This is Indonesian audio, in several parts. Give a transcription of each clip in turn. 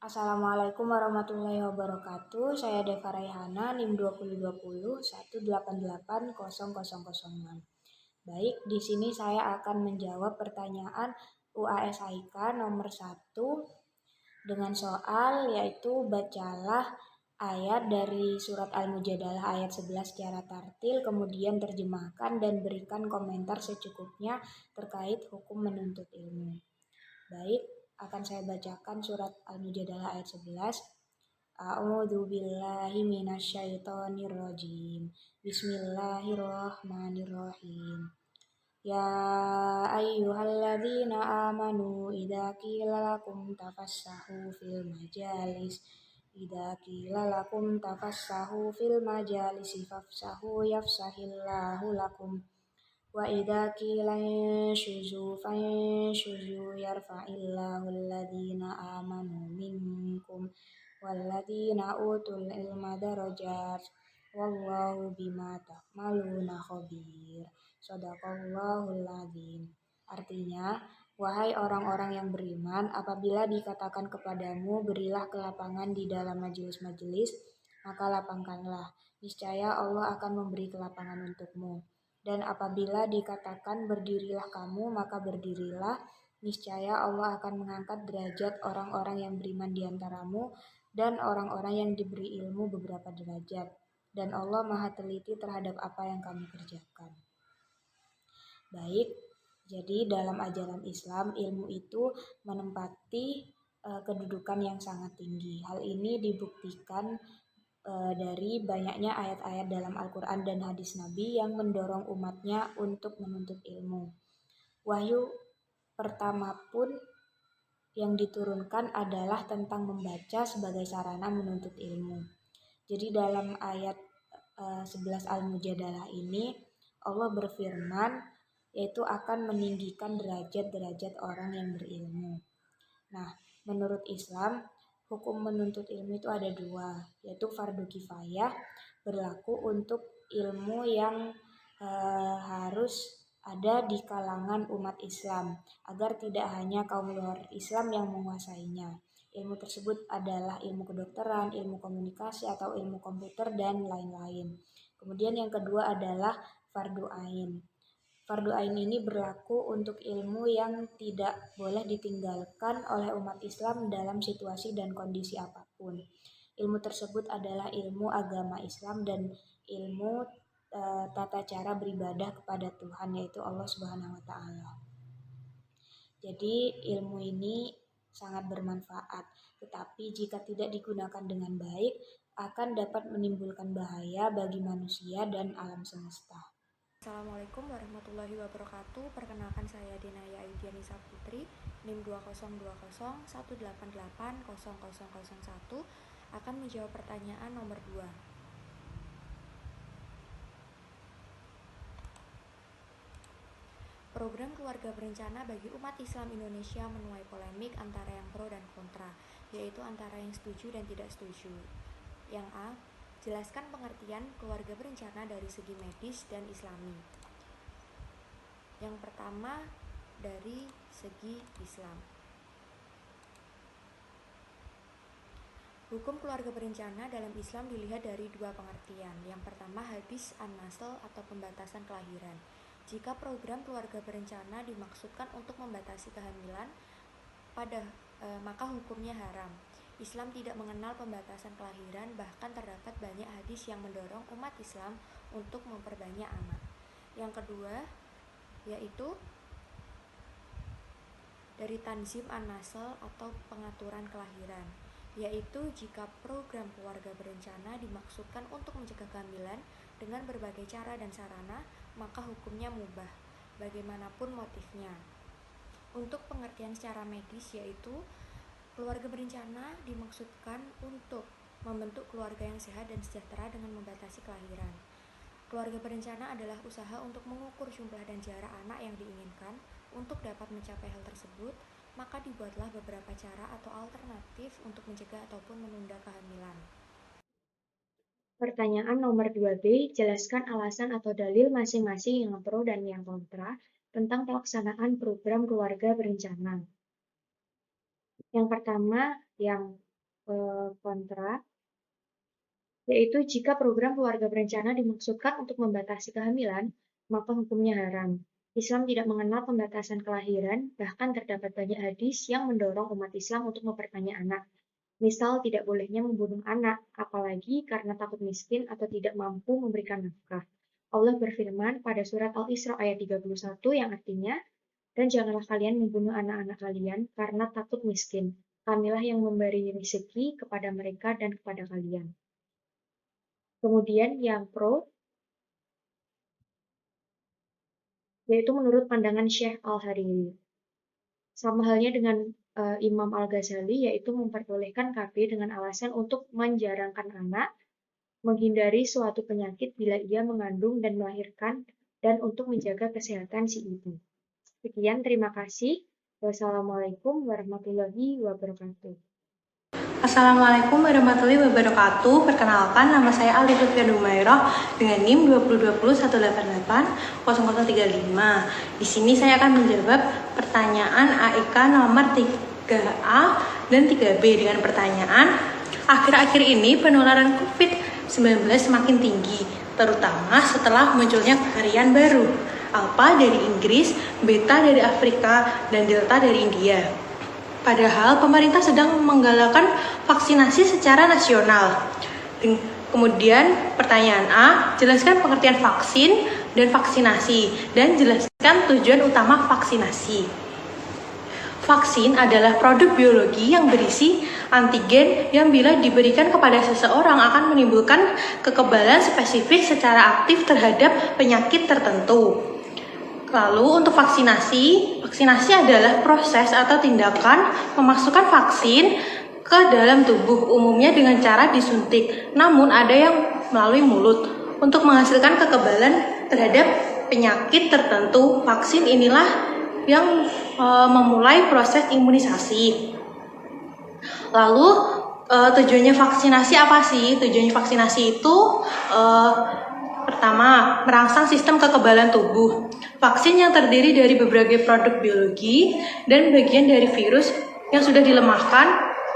Assalamualaikum warahmatullahi wabarakatuh. Saya Deva Raihana, NIM 2020 1880006. Baik, di sini saya akan menjawab pertanyaan UASIK nomor 1 dengan soal yaitu bacalah ayat dari surat Al-Mujadalah ayat 11 secara tartil, kemudian terjemahkan dan berikan komentar secukupnya terkait hukum menuntut ilmu. Baik, akan saya bacakan surat Al-Mujadalah ayat 11. A'udzu billahi minasyaitonir rajim. Bismillahirrahmanirrahim. Ya ayyuhalladzina amanu idza qila lakum tafassahu fil majalisi fafsahu yafsahillahu lakum wa idza qila fanshuzu yarfa'illahu alladhina amanu minkum walladzina utul ilma darajat wallahu bima ta'maluna khabir. Shadaqallahul adzim. Artinya, wahai orang-orang yang beriman, apabila dikatakan kepadamu berilah kelapangan di dalam majelis-majelis, maka lapangkanlah. Niscaya Allah akan memberi kelapangan untukmu. Dan apabila dikatakan berdirilah kamu, maka berdirilah. Niscaya Allah akan mengangkat derajat orang-orang yang beriman di antaramu dan orang-orang yang diberi ilmu beberapa derajat. Dan Allah Maha teliti terhadap apa yang kamu kerjakan. Baik, jadi dalam ajaran Islam, ilmu itu menempati kedudukan yang sangat tinggi. Hal ini dibuktikan dari banyaknya ayat-ayat dalam Al-Quran dan hadis Nabi yang mendorong umatnya untuk menuntut ilmu. Wahyu pertama pun yang diturunkan adalah tentang membaca sebagai sarana menuntut ilmu. Jadi dalam ayat 11 Al-Mujadalah ini Allah berfirman yaitu akan meninggikan derajat-derajat orang yang berilmu. Nah, menurut Islam, hukum menuntut ilmu itu ada dua, yaitu fardu kifayah berlaku untuk ilmu yang harus ada di kalangan umat Islam agar tidak hanya kaum luar Islam yang menguasainya. Ilmu tersebut adalah ilmu kedokteran, ilmu komunikasi atau ilmu komputer dan lain-lain. Kemudian yang kedua adalah fardu ain. Fardu ain ini berlaku untuk ilmu yang tidak boleh ditinggalkan oleh umat Islam dalam situasi dan kondisi apapun. Ilmu tersebut adalah ilmu agama Islam dan ilmu tata cara beribadah kepada Tuhan, yaitu Allah Subhanahu wa taala. Jadi ilmu ini sangat bermanfaat, tetapi jika tidak digunakan dengan baik akan dapat menimbulkan bahaya bagi manusia dan alam semesta. Assalamualaikum warahmatullahi wabarakatuh. Perkenalkan saya Denaya Aidianisa Putri, NIM 202018880001 akan menjawab pertanyaan nomor 2. Program keluarga berencana bagi umat Islam Indonesia menuai polemik antara yang pro dan kontra, yaitu antara yang setuju dan tidak setuju. Yang A, jelaskan pengertian keluarga berencana dari segi medis dan Islami. Yang pertama, dari segi Islam. Hukum keluarga berencana dalam Islam dilihat dari dua pengertian. Yang pertama, hadis an-nasl atau pembatasan kelahiran. Jika program keluarga berencana dimaksudkan untuk membatasi kehamilan, maka hukumnya haram. Islam tidak mengenal pembatasan kelahiran, bahkan terdapat banyak hadis yang mendorong umat Islam untuk memperbanyak anak. Yang kedua, yaitu dari tanzim an-nasl atau pengaturan kelahiran, yaitu jika program keluarga berencana dimaksudkan untuk mencegah kehamilan dengan berbagai cara dan sarana, maka hukumnya mubah, bagaimanapun motifnya. Untuk pengertian secara medis, yaitu keluarga berencana dimaksudkan untuk membentuk keluarga yang sehat dan sejahtera dengan membatasi kelahiran. Keluarga berencana adalah usaha untuk mengukur jumlah dan jarak anak yang diinginkan. Untuk dapat mencapai hal tersebut, maka dibuatlah beberapa cara atau alternatif untuk mencegah ataupun menunda kehamilan. Pertanyaan nomor 2B, jelaskan alasan atau dalil masing-masing yang pro dan yang kontra tentang pelaksanaan program keluarga berencana. Yang pertama, yang kontra, yaitu jika program keluarga berencana dimaksudkan untuk membatasi kehamilan, maka hukumnya haram. Islam tidak mengenal pembatasan kelahiran, bahkan terdapat banyak hadis yang mendorong umat Islam untuk memperbanyak anak. Misal tidak bolehnya membunuh anak, apalagi karena takut miskin atau tidak mampu memberikan nafkah. Allah berfirman pada surat Al-Isra ayat 31 yang artinya, dan janganlah kalian membunuh anak-anak kalian karena takut miskin. Kamilah yang memberi rezeki kepada mereka dan kepada kalian. Kemudian yang pro, yaitu menurut pandangan Syekh Al-Hariri. Sama halnya dengan Imam Al-Ghazali, yaitu memperbolehkan KB dengan alasan untuk menjarangkan anak, menghindari suatu penyakit bila ia mengandung dan melahirkan, dan untuk menjaga kesehatan si ibu. Sekian, terima kasih. Wassalamualaikum warahmatullahi wabarakatuh. Assalamualaikum warahmatullahi wabarakatuh. Perkenalkan, nama saya Alif Lutfi Dumairah dengan NIM 2020-188-0035. Di sini saya akan menjawab pertanyaan AIK nomor 3A dan 3B dengan pertanyaan, akhir-akhir ini penularan COVID-19 semakin tinggi, terutama setelah munculnya varian baru, Alpha dari Inggris, Beta dari Afrika, dan Delta dari India. Padahal pemerintah sedang menggalakkan vaksinasi secara nasional. Kemudian pertanyaan A, jelaskan pengertian vaksin dan vaksinasi, dan jelaskan tujuan utama vaksinasi. Vaksin adalah produk biologi yang berisi antigen yang bila diberikan kepada seseorang akan menimbulkan kekebalan spesifik secara aktif terhadap penyakit tertentu. Lalu untuk vaksinasi adalah proses atau tindakan memasukkan vaksin ke dalam tubuh, umumnya dengan cara disuntik, namun ada yang melalui mulut untuk menghasilkan kekebalan terhadap penyakit tertentu. Vaksin inilah yang memulai proses imunisasi. Lalu tujuannya vaksinasi apa sih? Tujuannya vaksinasi itu pertama, merangsang sistem kekebalan tubuh. Vaksin yang terdiri dari berbagai produk biologi dan bagian dari virus yang sudah dilemahkan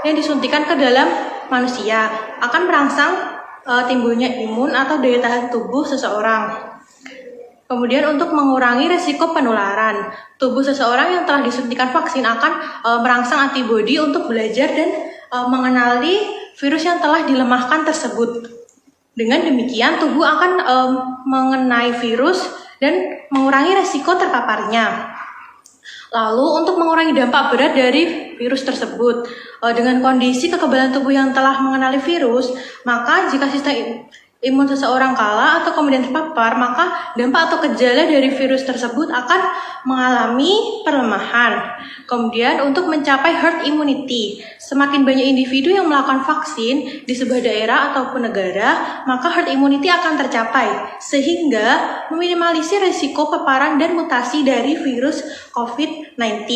yang disuntikan ke dalam manusia akan merangsang timbulnya imun atau daya tahan tubuh seseorang. Kemudian untuk mengurangi resiko penularan, tubuh seseorang yang telah disuntikan vaksin akan merangsang antibodi untuk belajar dan mengenali virus yang telah dilemahkan tersebut. Dengan demikian, tubuh akan mengenai virus dan mengurangi resiko terpaparnya. Lalu, untuk mengurangi dampak berat dari virus tersebut, dengan kondisi kekebalan tubuh yang telah mengenali virus, maka jika sistem imun seseorang kalah atau kemudian terpapar, maka dampak atau gejala dari virus tersebut akan mengalami perlemahan. Kemudian untuk mencapai herd immunity, semakin banyak individu yang melakukan vaksin di sebuah daerah ataupun negara, maka herd immunity akan tercapai, sehingga meminimalisir risiko paparan dan mutasi dari virus COVID-19.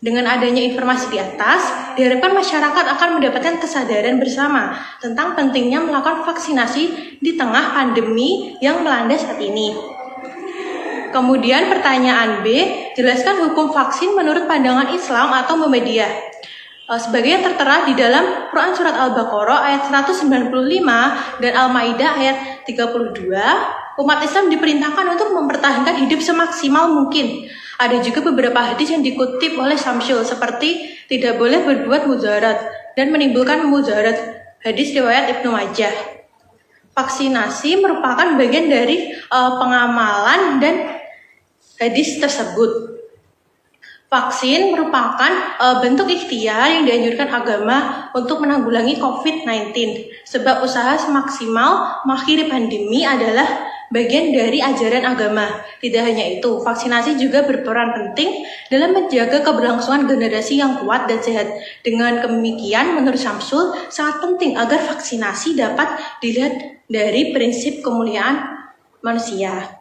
Dengan adanya informasi di atas, diharapkan masyarakat akan mendapatkan kesadaran bersama tentang pentingnya melakukan vaksinasi di tengah pandemi yang melanda saat ini. Kemudian pertanyaan B, jelaskan hukum vaksin menurut pandangan Islam atau Muhammadiyah. Sebagai yang tertera di dalam Quran Surat Al-Baqarah ayat 195 dan Al-Ma'idah ayat 32, umat Islam diperintahkan untuk mempertahankan hidup semaksimal mungkin. Ada juga beberapa hadis yang dikutip oleh Samsul seperti tidak boleh berbuat mudarat dan menimbulkan mudarat. Hadis riwayat Ibnu Majah. Vaksinasi merupakan bagian dari pengamalan dan hadis tersebut. Vaksin merupakan bentuk ikhtiar yang dianjurkan agama untuk menanggulangi COVID-19. Sebab usaha semaksimal mengakhiri pandemi adalah bagian dari ajaran agama. Tidak hanya itu, vaksinasi juga berperan penting dalam menjaga keberlangsungan generasi yang kuat dan sehat. Dengan demikian, menurut Samsul, sangat penting agar vaksinasi dapat dilihat dari prinsip kemuliaan manusia.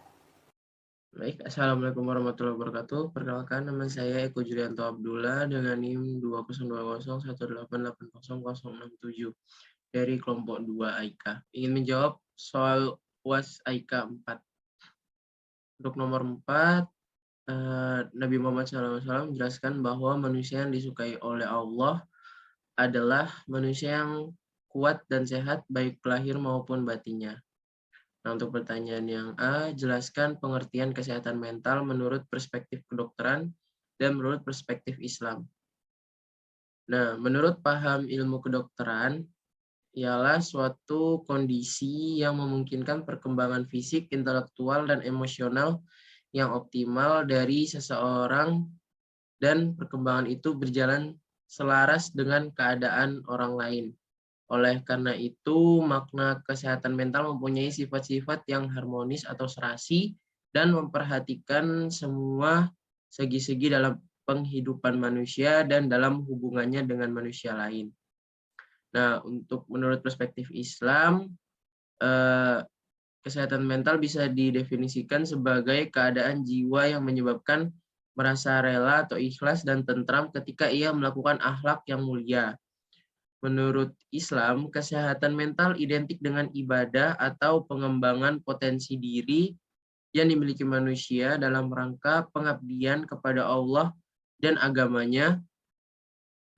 Baik, Assalamualaikum warahmatullahi wabarakatuh. Perkenalkan, nama saya Eko Julianto Abdullah dengan NIM 202018880067 dari kelompok 2 AIK. Ingin menjawab soal UAS AIK 4. Untuk nomor 4, Nabi Muhammad SAW menjelaskan bahwa manusia yang disukai oleh Allah adalah manusia yang kuat dan sehat baik lahir maupun batinnya. Nah, untuk pertanyaan yang A, jelaskan pengertian kesehatan mental menurut perspektif kedokteran dan menurut perspektif Islam. Nah, menurut paham ilmu kedokteran, ialah suatu kondisi yang memungkinkan perkembangan fisik, intelektual, dan emosional yang optimal dari seseorang dan perkembangan itu berjalan selaras dengan keadaan orang lain. Oleh karena itu, makna kesehatan mental mempunyai sifat-sifat yang harmonis atau serasi dan memperhatikan semua segi-segi dalam penghidupan manusia dan dalam hubungannya dengan manusia lain. Nah, untuk menurut perspektif Islam, kesehatan mental bisa didefinisikan sebagai keadaan jiwa yang menyebabkan merasa rela atau ikhlas dan tentram ketika ia melakukan akhlak yang mulia. Menurut Islam, kesehatan mental identik dengan ibadah atau pengembangan potensi diri yang dimiliki manusia dalam rangka pengabdian kepada Allah dan agamanya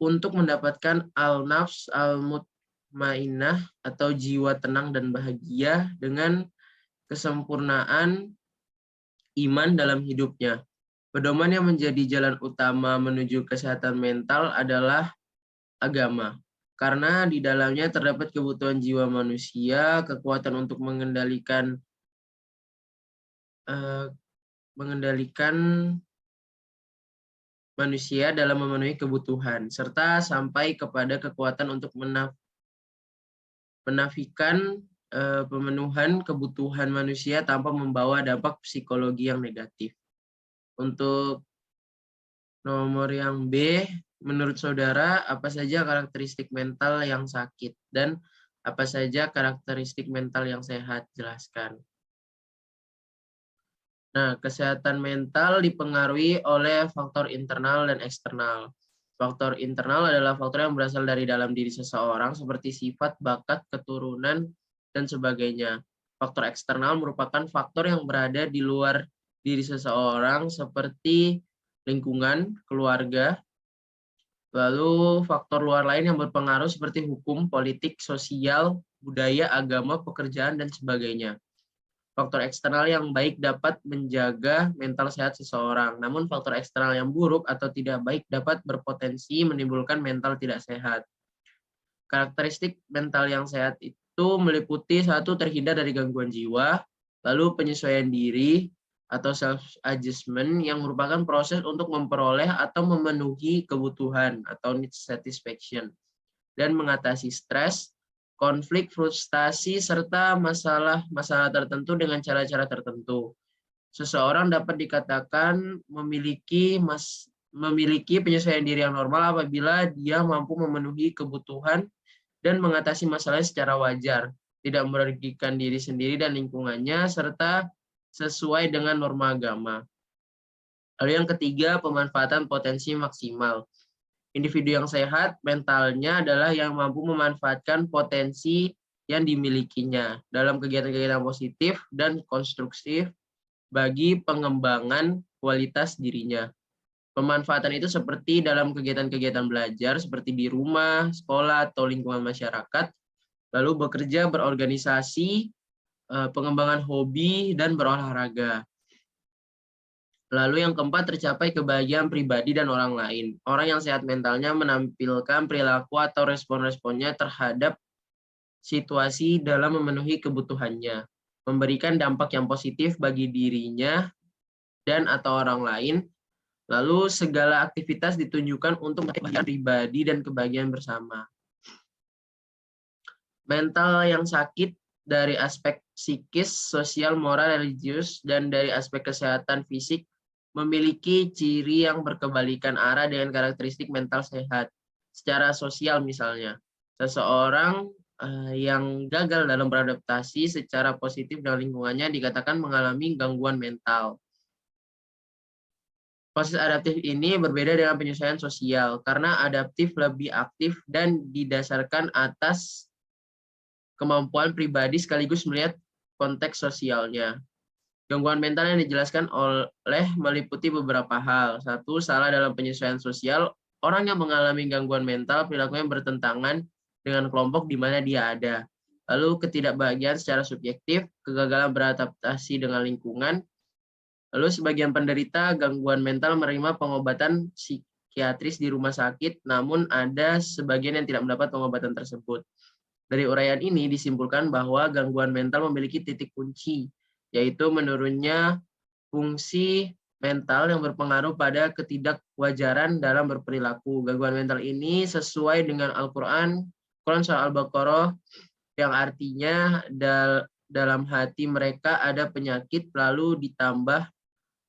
untuk mendapatkan al-nafs al-mutmainnah atau jiwa tenang dan bahagia dengan kesempurnaan iman dalam hidupnya. Pedoman yang menjadi jalan utama menuju kesehatan mental adalah agama, karena di dalamnya terdapat kebutuhan jiwa manusia, kekuatan untuk mengendalikan manusia dalam memenuhi kebutuhan, serta sampai kepada kekuatan untuk menafikan pemenuhan kebutuhan manusia tanpa membawa dampak psikologi yang negatif. Untuk nomor yang B, menurut saudara, apa saja karakteristik mental yang sakit dan apa saja karakteristik mental yang sehat? Jelaskan. Nah, kesehatan mental dipengaruhi oleh faktor internal dan eksternal. Faktor internal adalah faktor yang berasal dari dalam diri seseorang seperti sifat, bakat, keturunan, dan sebagainya. Faktor eksternal merupakan faktor yang berada di luar diri seseorang seperti lingkungan, keluarga, lalu faktor luar lain yang berpengaruh seperti hukum, politik, sosial, budaya, agama, pekerjaan, dan sebagainya. Faktor eksternal yang baik dapat menjaga mental sehat seseorang, namun faktor eksternal yang buruk atau tidak baik dapat berpotensi menimbulkan mental tidak sehat. Karakteristik mental yang sehat itu meliputi satu, terhindar dari gangguan jiwa, lalu penyesuaian diri atau self-adjustment yang merupakan proses untuk memperoleh atau memenuhi kebutuhan atau need satisfaction, dan mengatasi stres, konflik, frustasi, serta masalah-masalah tertentu dengan cara-cara tertentu. Seseorang dapat dikatakan memiliki penyesuaian diri yang normal apabila dia mampu memenuhi kebutuhan dan mengatasi masalahnya secara wajar, tidak merugikan diri sendiri dan lingkungannya, serta sesuai dengan norma agama. Lalu yang ketiga, pemanfaatan potensi maksimal. Individu yang sehat mentalnya adalah yang mampu memanfaatkan potensi yang dimilikinya dalam kegiatan-kegiatan positif dan konstruktif bagi pengembangan kualitas dirinya. Pemanfaatan itu seperti dalam kegiatan-kegiatan belajar seperti di rumah, sekolah, atau lingkungan masyarakat, lalu bekerja, berorganisasi, pengembangan hobi, dan berolahraga. Lalu yang keempat, tercapai kebahagiaan pribadi dan orang lain. Orang yang sehat mentalnya menampilkan perilaku atau respon-responnya terhadap situasi dalam memenuhi kebutuhannya, memberikan dampak yang positif bagi dirinya dan atau orang lain. Lalu segala aktivitas ditunjukkan untuk kebahagiaan pribadi dan kebahagiaan bersama. Mental yang sakit dari aspek psikis, sosial, moral, religius, dan dari aspek kesehatan fisik memiliki ciri yang berkebalikan arah dengan karakteristik mental sehat. Secara sosial misalnya, seseorang yang gagal dalam beradaptasi secara positif dengan lingkungannya dikatakan mengalami gangguan mental. Proses adaptif ini berbeda dengan penyesuaian sosial, karena adaptif lebih aktif dan didasarkan atas kemampuan pribadi sekaligus melihat konteks sosialnya. Gangguan mental yang dijelaskan oleh meliputi beberapa hal. Satu, salah dalam penyesuaian sosial Orang yang mengalami gangguan mental perilakunya bertentangan dengan kelompok di mana dia ada. Lalu ketidakbahagiaan secara subjektif, kegagalan beradaptasi dengan lingkungan. Lalu sebagian penderita gangguan mental menerima pengobatan psikiatris di rumah sakit, namun ada sebagian yang tidak mendapat pengobatan tersebut. Dari uraian ini disimpulkan bahwa gangguan mental memiliki titik kunci, yaitu menurunnya fungsi mental yang berpengaruh pada ketidakwajaran dalam berperilaku. Gangguan mental ini sesuai dengan Al-Quran, Quran surah Al-Baqarah, yang artinya dalam hati mereka ada penyakit lalu ditambah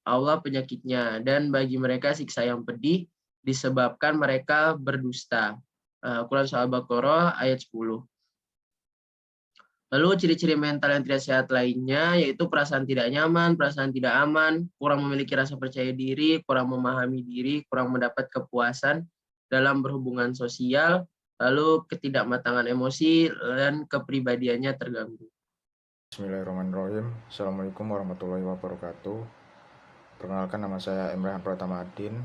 Allah penyakitnya, dan bagi mereka siksa yang pedih disebabkan mereka berdusta. Quran surah Al-Baqarah ayat 10. Lalu ciri-ciri mental yang tidak sehat lainnya yaitu perasaan tidak nyaman, perasaan tidak aman, kurang memiliki rasa percaya diri, kurang memahami diri, kurang mendapat kepuasan dalam berhubungan sosial, lalu ketidakmatangan emosi, dan kepribadiannya terganggu. Bismillahirrahmanirrahim. Assalamualaikum warahmatullahi wabarakatuh. Perkenalkan, nama saya Emrehan Pratama Adin,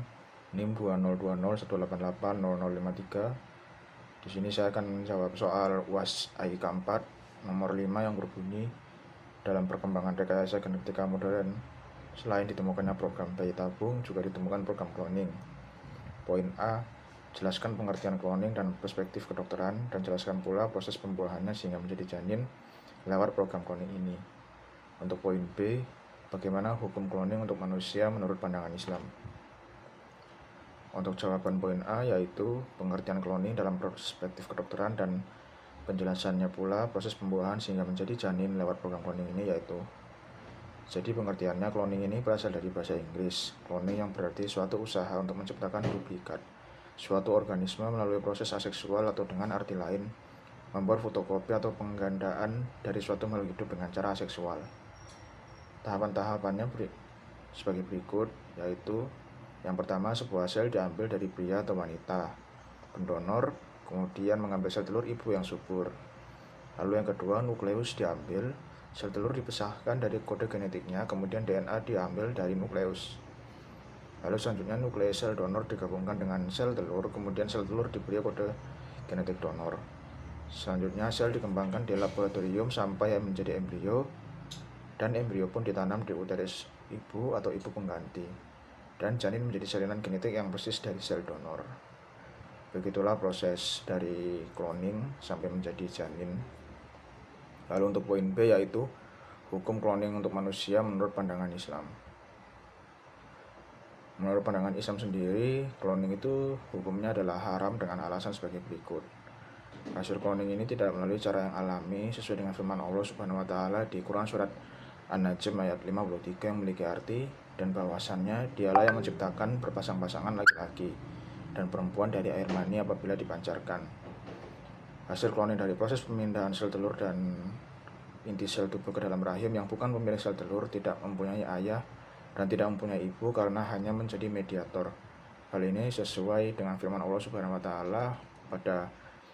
NIM 202018880053. Di sini saya akan menjawab soal UAS AIK 4 nomor 5 yang berbunyi, dalam perkembangan rekayasa genetika modern, selain ditemukannya program bayi tabung, juga ditemukan program cloning. Poin A, jelaskan pengertian cloning dan perspektif kedokteran, dan jelaskan pula proses pembuahannya sehingga menjadi janin lewat program cloning ini. Untuk poin B, bagaimana hukum cloning untuk manusia menurut pandangan Islam. Untuk jawaban poin A, yaitu pengertian cloning dalam perspektif kedokteran dan penjelasannya pula proses pembuahan sehingga menjadi janin lewat program cloning ini, yaitu jadi pengertiannya, cloning ini berasal dari bahasa Inggris. Cloning yang berarti suatu usaha untuk menciptakan duplikat suatu organisme melalui proses aseksual, atau dengan arti lain, membuat fotokopi atau penggandaan dari suatu makhluk hidup dengan cara aseksual. Tahapan-tahapannya sebagai berikut, yaitu yang pertama, sebuah sel diambil dari pria atau wanita, pendonor, kemudian mengambil sel telur ibu yang subur. Lalu yang kedua, nukleus diambil, sel telur dipisahkan dari kode genetiknya, kemudian DNA diambil dari nukleus. Lalu selanjutnya, nukleus sel donor digabungkan dengan sel telur, kemudian sel telur diberi kode genetik donor. Selanjutnya, sel dikembangkan di laboratorium sampai menjadi embrio, dan embrio pun ditanam di uterus ibu atau ibu pengganti, dan janin menjadi salinan genetik yang persis dari sel donor. Begitulah proses dari cloning sampai menjadi janin. Lalu untuk poin B, yaitu hukum cloning untuk manusia menurut pandangan Islam. Menurut pandangan Islam sendiri, cloning itu hukumnya adalah haram dengan alasan sebagai berikut. Hasil cloning ini tidak melalui cara yang alami sesuai dengan firman Allah Subhanahu wa taala di Quran surat An-Najm ayat 53 yang memiliki arti, dan bahwasannya dialah yang menciptakan berpasang-pasangan laki-laki dan perempuan dari air mani apabila dipancarkan. Hasil cloning dari proses pemindahan sel telur dan inti sel tubuh ke dalam rahim yang bukan pemilik sel telur, tidak mempunyai ayah dan tidak mempunyai ibu karena hanya menjadi mediator. Hal ini sesuai dengan firman Allah Subhanahu wa taala pada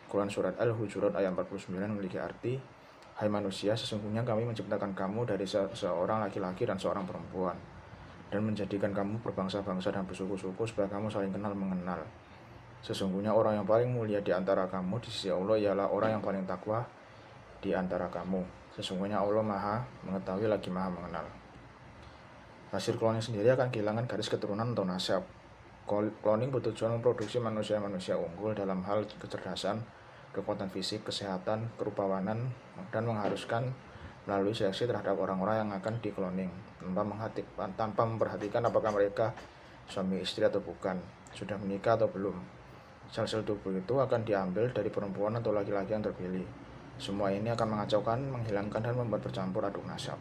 Quran surat Al-Hujurat ayat 49 memiliki arti, hai manusia, sesungguhnya kami menciptakan kamu dari seorang laki-laki dan seorang perempuan, dan menjadikan kamu berbangsa-bangsa dan bersuku-suku supaya kamu saling kenal mengenal. Sesungguhnya orang yang paling mulia di antara kamu di sisi Allah ialah orang yang paling takwa di antara kamu. Sesungguhnya Allah Maha mengetahui lagi Maha mengenal. Hasil cloning sendiri akan kehilangan garis keturunan atau nasab. Cloning bertujuan memproduksi manusia-manusia unggul dalam hal kecerdasan, kekuatan fisik, kesehatan, kerupawanan, dan mengharuskan melalui seleksi terhadap orang-orang yang akan di-cloning tanpa memperhatikan apakah mereka suami istri atau bukan, sudah menikah atau belum. Sel-sel tubuh itu akan diambil dari perempuan atau laki-laki yang terpilih. Semua ini akan mengacaukan, menghilangkan, dan membuat bercampur aduk nasab.